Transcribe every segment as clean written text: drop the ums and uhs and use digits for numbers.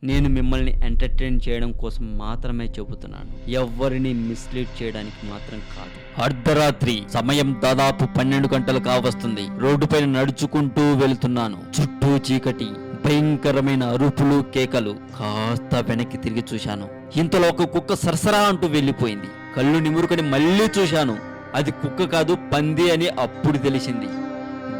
నేను మిమ్మల్ని ఎంటర్టైన్ చేయడం కోసం మాత్రమే చెబుతున్నాను, ఎవ్వరిని మిస్లీడ్ చేయడానికి మాత్రం కాదు. అర్ధరాత్రి సమయం దాదాపు 12 గంటలు కావస్తుంది. రోడ్డుపైన నడుచుకుంటూ వెళ్తున్నాను. చుట్టూ చీకటి, భయంకరమైన అరుపులు, కేకలు. కాస్త వెనక్కి తిరిగి చూశాను. ఇంతలో ఒక కుక్క సరసరా అంటూ వెళ్ళిపోయింది. కళ్ళు నిమురుకొని మళ్ళీ చూశాను. అది కుక్క కాదు, పంది అని అప్పుడు తెలిసింది.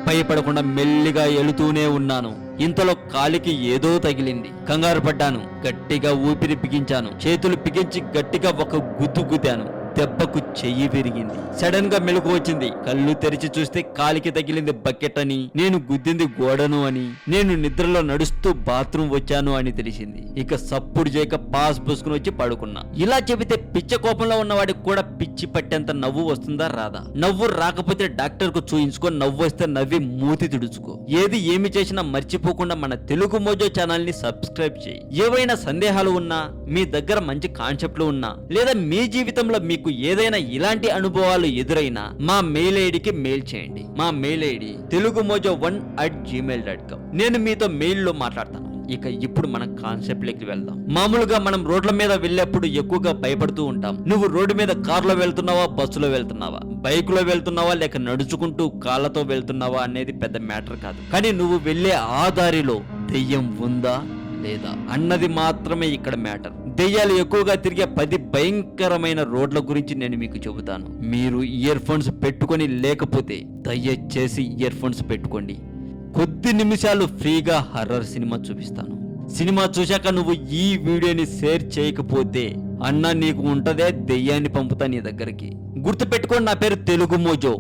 భయపడకుండా మెల్లిగా ఎలుతూనే ఉన్నాను. ఇంతలో కాలికి ఏదో తగిలింది. కంగారు పడ్డాను. గట్టిగా ఊపిరి బిగించాను. చేతులు బిగించి గట్టిగా ఒక గుద్దు గుద్దాను. దెబ్బకు చెయ్యి విరిగింది. సడన్ గా మెలకు వచ్చింది. కళ్ళు తెరిచి చూస్తే కాలికి తగిలింది బకెట్ అని, నేను గుద్దింది గోడను అని, నేను నిద్రలో నడుస్తూ బాత్రూమ్ వచ్చాను అని తెలిసింది. ఇక సప్పుడు చేయక పాస్ పూసుకుని వచ్చి పడుకున్నా. ఇలా చెబితే పిచ్చ కోపంలో ఉన్నవాడికి కూడా పిచ్చి పట్టేంత నవ్వు వస్తుందా రాదా? నవ్వు రాకపోతే డాక్టర్ కు చూయించుకో, నవ్వు వస్తే నవ్వి మూతి తుడుచుకో. ఏది ఏమి చేసినా మర్చిపోకుండా మన తెలుగు మోజో ఛానల్ ని సబ్స్క్రైబ్ చేయి. ఏవైనా సందేహాలు ఉన్నా, మీ దగ్గర మంచి కాన్సెప్ట్లు ఉన్నా, లేదా మీ జీవితంలో మీకు ఏదైనా ఇలాంటి అనుభవాలు ఎదురైనా మా మెయిల్ ఐడికి మెయిల్ చేయండి. మా మెయిల్ ఐడి telugumojo1@gmail.com. నేను మీతో మెయిల్ లో మాట్లాడతాను. ఇక ఇప్పుడు మనం కాన్సెప్ట్ లెక్కి వెళ్దాం. మామూలుగా మనం రోడ్ల మీద వెళ్ళేప్పుడు ఎక్కువగా భయపడుతూ ఉంటాం. నువ్వు రోడ్డు మీద కారులో వెళ్తున్నావా, బస్సులో వెళ్తున్నావా, బైక్ లో వెళ్తున్నావా, లేక నడుచుకుంటూ కాళ్ళతో వెళ్తున్నావా అనేది పెద్ద మ్యాటర్ కాదు. కానీ నువ్వు వెళ్ళే ఆ దారిలో దెయ్యం ఉందా లేదా అన్నది మాత్రమే ఇక్కడ మ్యాటర్. దెయ్యాలు ఎక్కువగా తిరిగే 10 భయంకరమైన రోడ్ల గురించి నేను మీకు చెబుతాను. మీరు ఇయర్ ఫోన్స్ పెట్టుకొని లేకపోతే దయచేసి ఇయర్ ఫోన్స్ పెట్టుకోండి. కొద్ది నిమిషాలు ఫ్రీగా హర్రర్ సినిమా చూపిస్తాను. సినిమా చూశాక నువ్వు ఈ వీడియోని షేర్ చేయకపోతే అన్న నీకు ఉంటదే దెయ్యాన్ని పంపుతా నీ దగ్గరికి. గుర్తుపెట్టుకోండి, నా పేరు తెలుగు మోజో.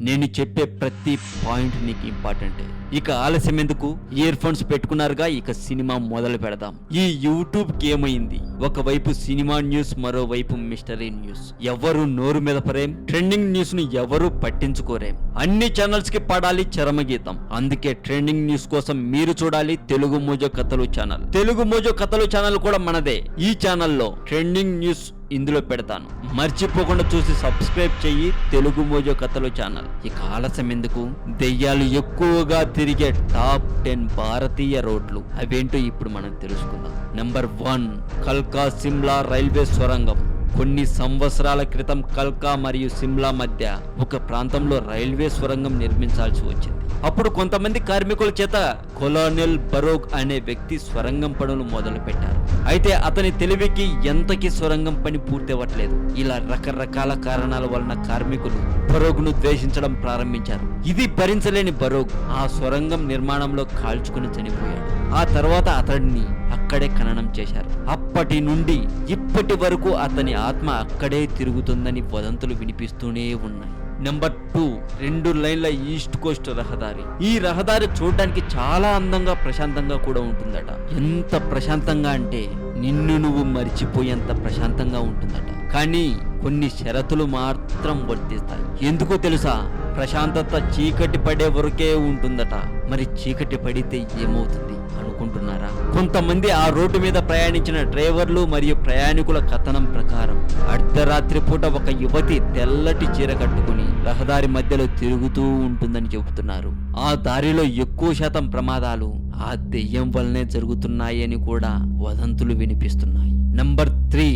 నేను చెప్పే ప్రతి పాయింట్ నీకు ఇంపార్టెంటే. ఇక ఆలస్యం ఎందుకు, ఇయర్ ఫోన్స్ పెట్టుకున్నారుగా, ఇక సినిమా మొదలు పెడదాం. ఈ యూట్యూబ్ కి ఏమైంది? ఒకవైపు సినిమా న్యూస్, మరోవైపు మిస్టరీ న్యూస్. ఎవరు నోరు మీద పరేం, ట్రెండింగ్ న్యూస్ ను ఎవరు పట్టించుకోరేం. అన్ని ఛానల్స్ కి పడాలి చరమగీతం. అందుకే ట్రెండింగ్ న్యూస్ కోసం మీరు చూడాలి తెలుగు మోజో కథలు ఛానల్. తెలుగు మోజో కథలు ఛానల్ కూడా మనదే. ఈ ఛానల్లో ట్రెండింగ్ న్యూస్ ఇందులో పెడతాను. మర్చిపోకుండా చూసి సబ్స్క్రైబ్ చెయ్యి తెలుగు మోజో కథలు ఛానల్. ఇక ఆలస్యం ఎందుకు, దెయ్యాలు ఎక్కువగా తిరిగే టాప్ 10 భారతీయ రోడ్లు అవేంటో ఇప్పుడు మనం తెలుసుకుందాం. నెంబర్ 1, కల్కా సిమ్లా రైల్వే సొరంగం. కొన్ని సంవత్సరాల క్రితం కల్కా మరియు సిమ్లా మధ్య ఒక ప్రాంతంలో రైల్వే సొరంగం నిర్మించాల్సి వచ్చింది. అప్పుడు కొంతమంది కార్మికుల చేత కొలోనెల్ బరోగ్ అనే వ్యక్తి సొరంగం పనులు మొదలు పెట్టారు. అయితే అతని తెలివికి ఎంతకి సొరంగం పని పూర్తవట్లేదు. ఇలా రకరకాల కారణాల వలన కార్మికులు బరోగ్ను ద్వేషించడం ప్రారంభించారు. ఇది భరించలేని బరోగ్ ఆ సొరంగం నిర్మాణంలో కాల్చుకుని చనిపోయాడు. ఆ తర్వాత అతడిని అక్కడే ఖననం చేశారు. అప్పటి నుండి ఇప్పటి వరకు అతని ఆత్మ అక్కడే తిరుగుతుందని వదంతులు వినిపిస్తూనే ఉన్నాయి. నెంబర్ 2, 2 లైన్ల ఈస్ట్ కోస్ట్ రహదారి. ఈ రహదారి చూడడానికి చాలా అందంగా, ప్రశాంతంగా కూడా ఉంటుందట. ఎంత ప్రశాంతంగా అంటే నిన్ను నువ్వు మర్చిపోయేంత ప్రశాంతంగా ఉంటుందట. కానీ కొన్ని షరతులు మాత్రం వర్తిస్తాయి. ఎందుకో తెలుసా? ప్రశాంతత చీకటి పడే వరకే ఉంటుందట. మరి చీకటి పడితే ఏమవుతుంది అనుకుంటున్నారా? కొంతమంది ఆ రోడ్డు మీద ప్రయాణించిన డ్రైవర్లు మరియు ప్రయాణికుల కథనం ప్రకారం అర్ధరాత్రి పూట ఒక యువతి తెల్లటి చీర కట్టుకుని రహదారి మధ్యలో తిరుగుతూ ఉంటుందని చెబుతున్నారు. ఆ దారిలో ఎక్కువ శాతం ప్రమాదాలు ఆ దెయ్యం వల్లనే జరుగుతున్నాయని కూడా వదంతులు వినిపిస్తున్నాయి. Number 3,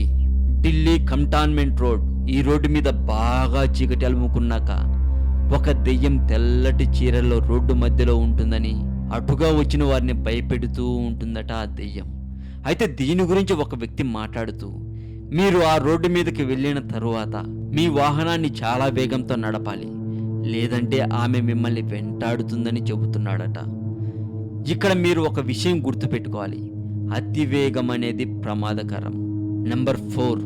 Delhi cantonment road. ఈ రోడ్డు మీద బాగా చీకటి అలుముకున్నాక ఒక దెయ్యం తెల్లటి చీరల్లో రోడ్డు మధ్యలో ఉంటుందని, అటుగా వచ్చిన వారిని భయపెడుతూ ఉంటుందట ఆ దెయ్యం. అయితే దీని గురించి ఒక వ్యక్తి మాట్లాడుతూ, మీరు ఆ రోడ్డు మీదకి వెళ్ళిన తరువాత మీ వాహనాన్ని చాలా వేగంతో నడపాలి, లేదంటే ఆమె మిమ్మల్ని వెంటాడుతుందని చెబుతున్నాడట. ఇక్కడ మీరు ఒక విషయం గుర్తుపెట్టుకోవాలి, అతివేగం అనేది ప్రమాదకరం. నెంబర్ 4,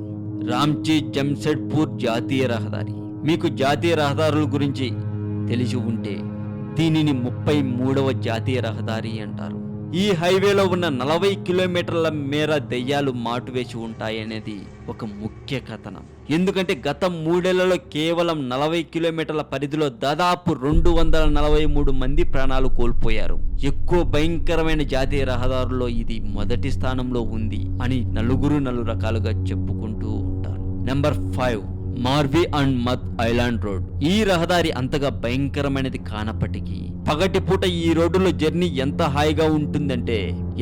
రాంచీ జంషెడ్పూర్ జాతీయ రహదారి. మీకు జాతీయ రహదారుల గురించి తెలిసి ఉంటే దీనిని 33వ జాతీయ రహదారి అంటారు. ఈ హైవేలో ఉన్న 40 కిలోమీటర్ల మేర దెయ్యాలు మాటు వేసి ఉంటాయనేది ఒక ముఖ్య కథనం. ఎందుకంటే గత 3 ఏళ్లలో కేవలం 40 కిలోమీటర్ల పరిధిలో దాదాపు 243 మంది ప్రాణాలు కోల్పోయారు. ఎక్కువ భయంకరమైన జాతీయ రహదారుల్లో ఇది మొదటి స్థానంలో ఉంది అని నలుగురు రకాలుగా చెప్పుకుంటూ ఉంటారు. నెంబర్ 5, మార్బీ అండ్ మత్ ఐలాండ్ రోడ్. ఈ రహదారి అంతగా భయంకరమైనది కానప్పటికీ పగటిపూట ఈ రోడ్డులో జర్నీ ఎంత హాయిగా ఉంటుందంటే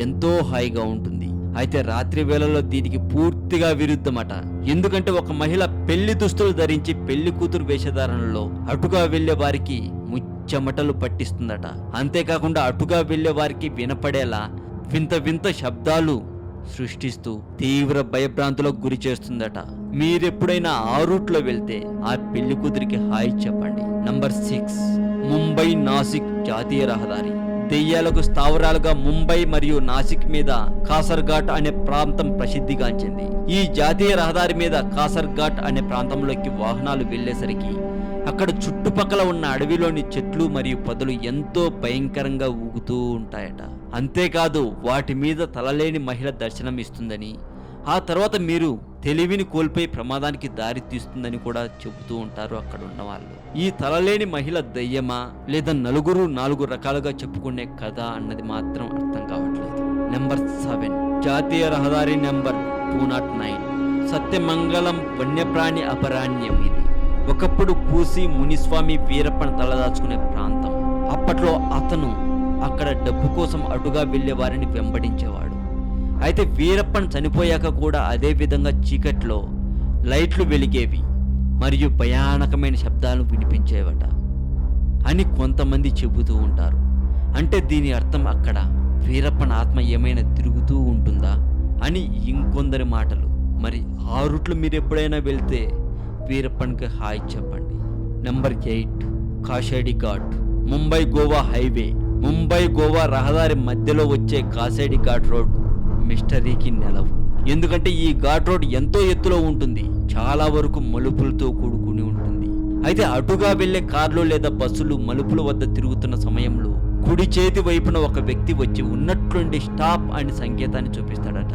ఎంతో హాయిగా ఉంటుంది. అయితే రాత్రి వేళల్లో దీనికి పూర్తిగా విరుద్ధమట. ఎందుకంటే ఒక మహిళ పెళ్లి దుస్తులు ధరించి పెళ్లి కూతురు వేషధారణలో అటుగా వెళ్లే వారికి ముచ్చెమటలు పట్టిస్తుందట. అంతేకాకుండా అటుగా వెళ్లే వారికి వినపడేలా వింత వింత శబ్దాలు సృష్టిస్తూ తీవ్ర భయభ్రాంతులకు గురి చేస్తుందట. మీరెప్పుడైనా ఆ రూట్లో వెళ్తే ఆ పెళ్లి కూతురికి హాయ్ చెప్పండి. నంబర్ 6, ముంబై నాసిక్ జాతీయ రహదారి. దెయ్యాలకు స్థావరాలుగా ముంబై మరియు నాసిక్ మీద కాసర్ఘాట్ అనే ప్రాంతం ప్రసిద్ధిగాంచింది. ఈ జాతీయ రహదారి మీద కాసర్ఘాట్ అనే ప్రాంతంలోకి వాహనాలు వెళ్లేసరికి అక్కడ చుట్టుపక్కల ఉన్న అడవిలోని చెట్లు మరియు పొదలు ఎంతో భయంకరంగా ఊగుతూ ఉంటాయట. అంతేకాదు వాటి మీద తలలేని మహిళ దర్శనం ఇస్తుందని, ఆ తర్వాత మీరు తెలివిని కోల్పోయి ప్రమాదానికి దారి తీస్తుందని కూడా చెబుతూ ఉంటారు అక్కడ ఉన్న వాళ్ళు. ఈ తలలేని మహిళ దయ్యమా లేదా నలుగురు 4 రకాలుగా చెప్పుకునే కథ అన్నది మాత్రం అర్థం కావట్లేదు. నెంబర్ 7, జాతీయ రహదారి నెంబర్ 209, సత్యమంగళం వన్యప్రాణి అభయారణ్యం. ఇది ఒకప్పుడు కూసి మునిస్వామి వీరప్పన్ తలదాచుకునే ప్రాంతం. అప్పట్లో అతను అక్కడ డబ్బు కోసం అటుగా వెళ్లే వారిని వెంబడించేవాడు. అయితే వీరప్పన్ చనిపోయాక కూడా అదే విధంగా చీకట్లో లైట్లు వెలిగేవి మరియు భయానకమైన శబ్దాలు వినిపించేవట అని కొంతమంది చెబుతూ ఉంటారు. అంటే దీని అర్థం అక్కడ వీరప్పన్ ఆత్మ ఏమైనా తిరుగుతూ ఉంటుందా అని ఇంకొందరి మాటలు. మరి ఆ రూట్లో మీరు ఎప్పుడైనా వెళ్తే వీరప్పన్కి హాయ్ చెప్పండి. Number 8, Kashedi Ghat, Mumbai Goa highway. ముంబై గోవా రహదారి మధ్యలో వచ్చే కాషేడి ఘాట్ రోడ్ మిస్టరీకి నెలవు. ఎందుకంటే ఈ ఘాట్ రోడ్ ఎంతో ఎత్తులో ఉంటుంది, చాలా వరకు మలుపులతో కూడుకుని ఉంటుంది. అయితే అటుగా వెళ్లే కార్లు లేదా బస్సులు మలుపుల వద్ద తిరుగుతున్న సమయంలో కుడి చేతి వైపున ఒక వ్యక్తి వచ్చి ఉన్నట్లుండి స్టాప్ అని సంకేతాన్ని చూపిస్తాడట.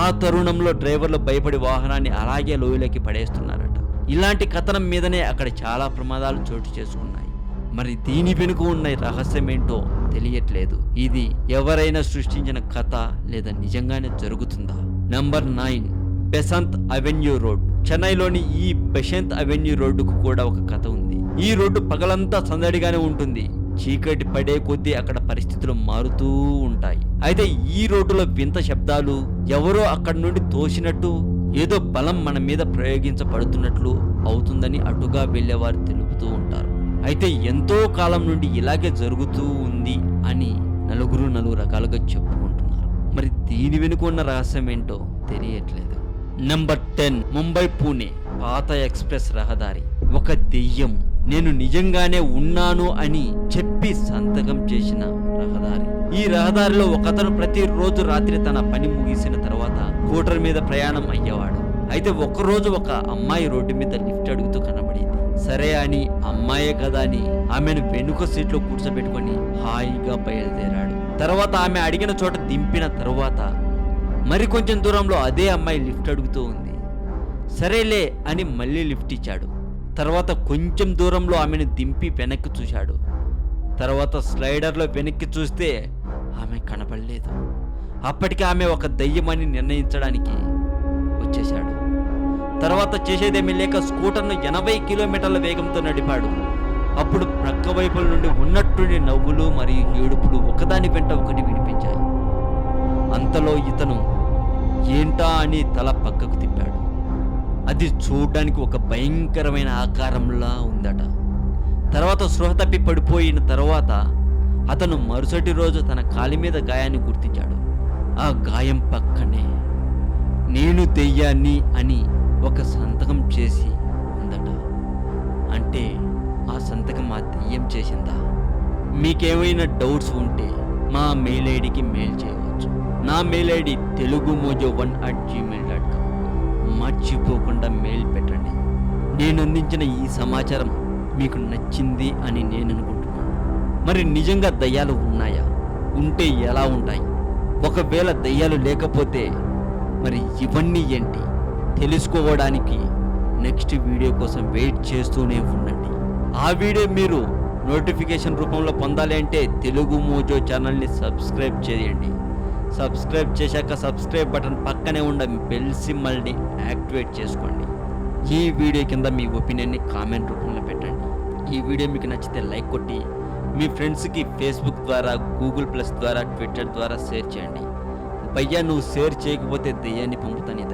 ఆ తరుణంలో డ్రైవర్లు భయపడి వాహనాన్ని అలాగే లోయలోకి పడేస్తున్నారట. ఇలాంటి కథనం మీదనే అక్కడ చాలా ప్రమాదాలు చోటు చేసుకున్నాయి. మరి దీని వెనుక ఉన్న రహస్యం ఏంటో తెలియట్లేదు. ఇది ఎవరైనా సృష్టించిన కథ లేదా నిజంగానే జరుగుతుందా? Number 9, Besant avenue road. చెన్నైలోని ఈ బెసంత్ అవెన్యూ రోడ్డుకు కూడా ఒక కథ ఉంది. ఈ రోడ్డు పగలంతా సందడిగానే ఉంటుంది, చీకటి పడే కొద్దీ అక్కడ పరిస్థితులు మారుతూ ఉంటాయి. అయితే ఈ రోడ్డులో వింత శబ్దాలు, ఎవరో అక్కడి నుండి తోసినట్టు, ఏదో బలం మన మీద ప్రయోగించబడుతున్నట్లు అవుతుందని అటుగా వెళ్లేవారు తెలుపుతూ ఉంటారు. అయితే ఎంతో కాలం నుండి ఇలాగే జరుగుతూ ఉంది అని నలుగురు 4 రకాలుగా చెప్పుకుంటున్నారు. మరి దీని వెనుక ఉన్న రహస్యం ఏంటో తెలియట్లేదు. నెంబర్ 10, ముంబై పూణే పాత ఎక్స్ప్రెస్ రహదారి. ఒక దెయ్యం నేను నిజంగానే ఉన్నాను అని చెప్పి సంతకం చేసిన రహదారి. ఈ రహదారిలో ఒకతను ప్రతిరోజు రాత్రి తన పని ముగిసిన తర్వాత స్కూటర్ మీద ప్రయాణం అయ్యేవాడు. అయితే ఒకరోజు ఒక అమ్మాయి రోడ్డు మీద లిఫ్ట్ అడుగుతూ కనబడింది. సరే అని అమ్మాయే కదా అని ఆమెను వెనుక సీట్లో కూర్చోబెట్టుకొని హాయిగా బయలుదేరాడు. తర్వాత ఆమె అడిగిన చోట దింపిన తరువాత మరి కొంచెం దూరంలో అదే అమ్మాయి లిఫ్ట్ అడుగుతూ ఉంది. సరేలే అని మళ్ళీ లిఫ్ట్ ఇచ్చాడు. తర్వాత కొంచెం దూరంలో ఆమెను దింపి వెనక్కి చూశాడు. తర్వాత స్లైడర్లో వెనక్కి చూస్తే ఆమె కనపడలేదు. అప్పటికి ఆమె ఒక దయ్యమని నిర్ణయించడానికి వచ్చేశాడు. తర్వాత చేసేదేమీ లేక స్కూటర్ను 80 కిలోమీటర్ల వేగంతో నడిపాడు. అప్పుడు ప్రక్క వైపుల నుండి ఉన్నట్టుండి నవ్వులు మరియు ఏడుపులు ఒకదాని వెంట ఒకటి వినిపించాయి. అంతలో ఇతను ఏంటా అని తల పక్కకు తిప్పాడు. అది చూడడానికి ఒక భయంకరమైన ఆకారంలా ఉందట. తర్వాత స్పృహ తప్పి పడిపోయిన తర్వాత అతను మరుసటి రోజు తన కాలి మీద గాయాన్ని గుర్తించాడు. ఆ గాయం పక్కనే నేను దెయ్యాన్ని అని ఒక సంతకం చేసి ఉందట. అంటే ఆ సంతకం ఆ దెయ్యం చేసిందా? మీకేమైనా డౌట్స్ ఉంటే మా మెయిల్ ఐడికి మెయిల్ చేయవచ్చు. నా మెయిల్ ఐడి telugumojo1@gmail.com. మర్చిపోకుండా మెయిల్ పెట్టండి. నేను అందించిన ఈ సమాచారం మీకు నచ్చింది అని నేను అనుకుంటున్నాను. మరి నిజంగా దయ్యాలు ఉన్నాయా? ఉంటే ఎలా ఉంటాయి? ఒకవేళ దయ్యాలు లేకపోతే మరి ఇవన్నీ ఏంటి తెలుసుకోవడానికి నెక్స్ట్ వీడియో కోసం వెయిట్ చేస్తూనే ఉండండి. ఆ వీడియో మీరు నోటిఫికేషన్ రూపంలో పొందాలి అంటే తెలుగు మోజో ఛానల్ని సబ్స్క్రైబ్ చేయండి. సబ్స్క్రైబ్ చేశాక సబ్స్క్రైబ్ బటన్ పక్కనే ఉన్న బెల్ సింబల్ని యాక్టివేట్ చేసుకోండి. ఈ వీడియో కింద మీ ఒపీనియన్ని కామెంట్ రూపంలో పెట్టండి. ఈ వీడియో మీకు నచ్చితే లైక్ కొట్టి మీ ఫ్రెండ్స్కి ఫేస్బుక్ ద్వారా, గూగుల్ ప్లస్ ద్వారా, ట్విట్టర్ ద్వారా షేర్ చేయండి. భయ్యా నువ్వు షేర్ చేయకపోతే దెయ్యాన్ని పంపుతాను